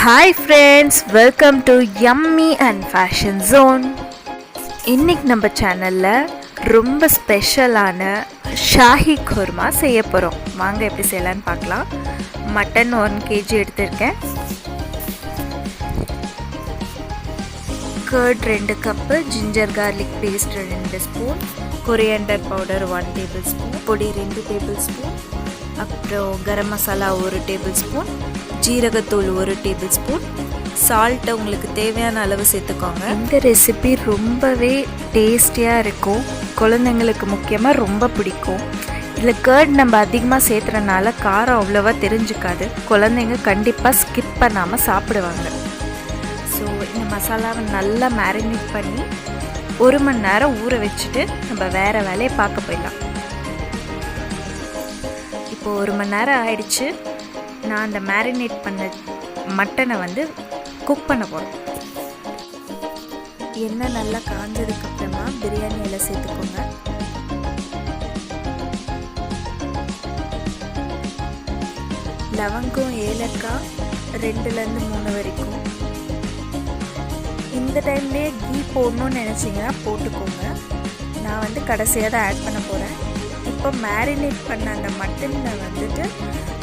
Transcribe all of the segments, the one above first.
Hi friends, welcome to Yummy and Fashion Zone. இன்னைக்கு நம்ம சேனல்ல ரொம்ப ஸ்பெஷலான ஷாஹி korma செய்ய போறோம். வாங்க எப்படி செய்யலாம்னு பார்க்கலாம். Mutton 1 kg எடுத்துர்க்கேன். curd 2 cup, ginger garlic paste 2 spoon, coriander powder 1 tablespoon, பொடி 2 tablespoon, அப்புறம் கரம் மசாலா 1 tablespoon, ஜீரகத்தூள் 1 டேபிள்ஸ்பூன், சால்ட்டை உங்களுக்கு தேவையான அளவு சேர்த்துக்கோங்க. இந்த ரெசிபி ரொம்பவே டேஸ்டியாக இருக்கும், குழந்தைங்களுக்கு முக்கியமாக ரொம்ப பிடிக்கும். இதில் கர்ட் நம்ம அதிகமாக சேர்த்துறனால காரம் அவ்வளோவா தெரிஞ்சுக்காது, குழந்தைங்க கண்டிப்பாக ஸ்கிப் பண்ணாமல் சாப்பிடுவாங்க. ஸோ இந்த மசாலாவை நல்லா மேரினேட் பண்ணி 1 மணி நேரம் ஊற வச்சுட்டு நம்ம வேறு வேலையை பார்க்க போயிடலாம். இப்போது 1 மணி நேரம் ஆயிடுச்சு. நான் அந்த மேரினேட் பண்ண மட்டனை வந்து குக் பண்ண போகிறேன். எண்ணெய் நல்லா காஞ்சதுக்கப்புறமா பிரியாணி எல்லாம் சேர்த்துக்கோங்க. லவங்கம், ஏலக்காய் 2லேருந்து 3 வரைக்கும். இந்த டைம்லேயே கீ போடணும்னு நினச்சிங்கன்னா போட்டுக்கோங்க. நான் வந்து கடைசியாக தான் ஆட் பண்ண போகிறேன். இப்போ மேரினேட் பண்ண அந்த மட்டனை வந்துட்டு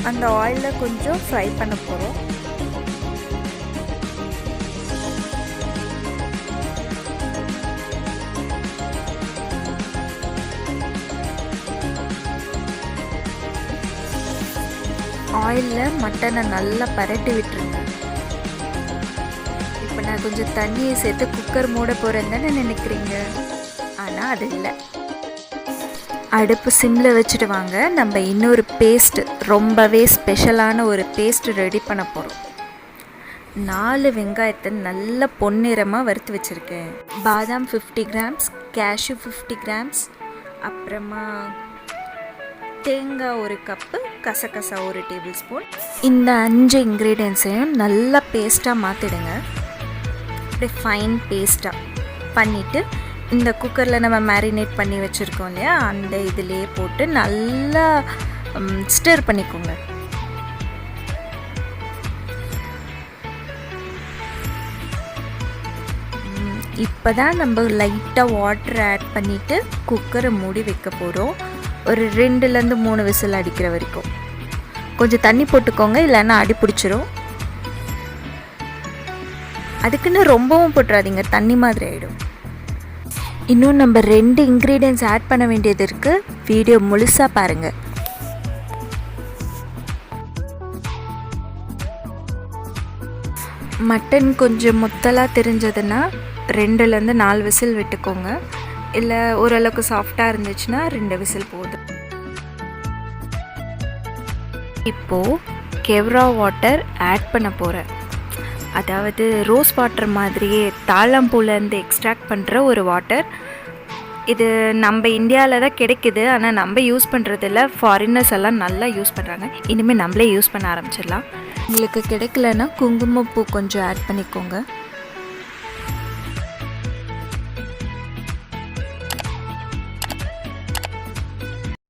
அந்த ஆயிலில் கொஞ்சம் ஃப்ரை பண்ண போகிறோம். ஆயிலில் மட்டனை நல்லா பரட்டி விட்டுருங்க. இப்போ நான் கொஞ்சம் தண்ணியை சேர்த்து குக்கர் மூட போகிறேன்னு தானே நினைக்கிறீங்க, ஆனால் அது இல்லை. அடுப்பு சிம்மில் வச்சுட்டு வாங்க. நம்ம இன்னொரு பேஸ்ட், ரொம்பவே ஸ்பெஷலான ஒரு பேஸ்ட் ரெடி பண்ண போகிறோம். 4 வெங்காயத்தை நல்ல பொன்னிறமாக வறுத்து வச்சுருக்கேன். பாதாம் 50 கிராம்ஸ், கேஷ்யூ 50 கிராம்ஸ், அப்புறமா தேங்காய் 1 கப்பு, கசகசா 1 டேபிள் ஸ்பூன். இந்த 5 இன்க்ரீடியன்ஸையும் நல்லா பேஸ்ட்டாக மாற்றிடுங்க. அப்படியே ஃபைன் பேஸ்ட்டாக பண்ணிவிட்டு இந்த குக்கரில் நம்ம மேரினேட் பண்ணி வச்சுருக்கோம் இல்லையா, அந்த இதிலே போட்டு நல்லா ஸ்டிர் பண்ணிக்கோங்க. இப்போ தான் நம்ம லைட்டாக வாட்டர் ஆட் பண்ணிவிட்டு குக்கரை மூடி வைக்க போகிறோம். ஒரு 2லேருந்து 3 விசில் அடிக்கிற வரைக்கும். கொஞ்சம் தண்ணி போட்டுக்கோங்க, இல்லைன்னா அடி பிடிச்சிரும். அதுக்குன்னு ரொம்பவும் போட்டுறாதீங்க, தண்ணி மாதிரி ஆகிடும். இன்னும் நம்ம 2 இன்க்ரீடியன்ஸ் ஆட் பண்ண வேண்டியது இருக்குது. வீடியோ முழுசாக பாருங்கள். மட்டன் கொஞ்சம் முத்தலாக தெரிஞ்சதுன்னா 2லேருந்து 4 விசில் விட்டுக்கோங்க. இல்லை ஓரளவுக்கு சாஃப்டாக இருந்துச்சுன்னா 2 விசில் போதும். இப்போது கெவ்ரா வாட்டர் ஆட் பண்ண போகிறேன். அதாவது ரோஸ் வாட்டர் மாதிரியே தாழம்பூலேருந்து எக்ஸ்ட்ராக்ட் பண்ணுற ஒரு வாட்டர். இது நம்ம இந்தியாவில் தான் கிடைக்குது, ஆனால் நம்ம யூஸ் பண்ணுறதில்ல. ஃபாரினர்ஸ் எல்லாம் நல்லா யூஸ் பண்ணுறாங்க. இனிமேல் நம்மளே யூஸ் பண்ண ஆரம்பிச்சிடலாம். உங்களுக்கு கிடைக்கலன்னா குங்குமப்பூ கொஞ்சம் ஆட் பண்ணிக்கோங்க.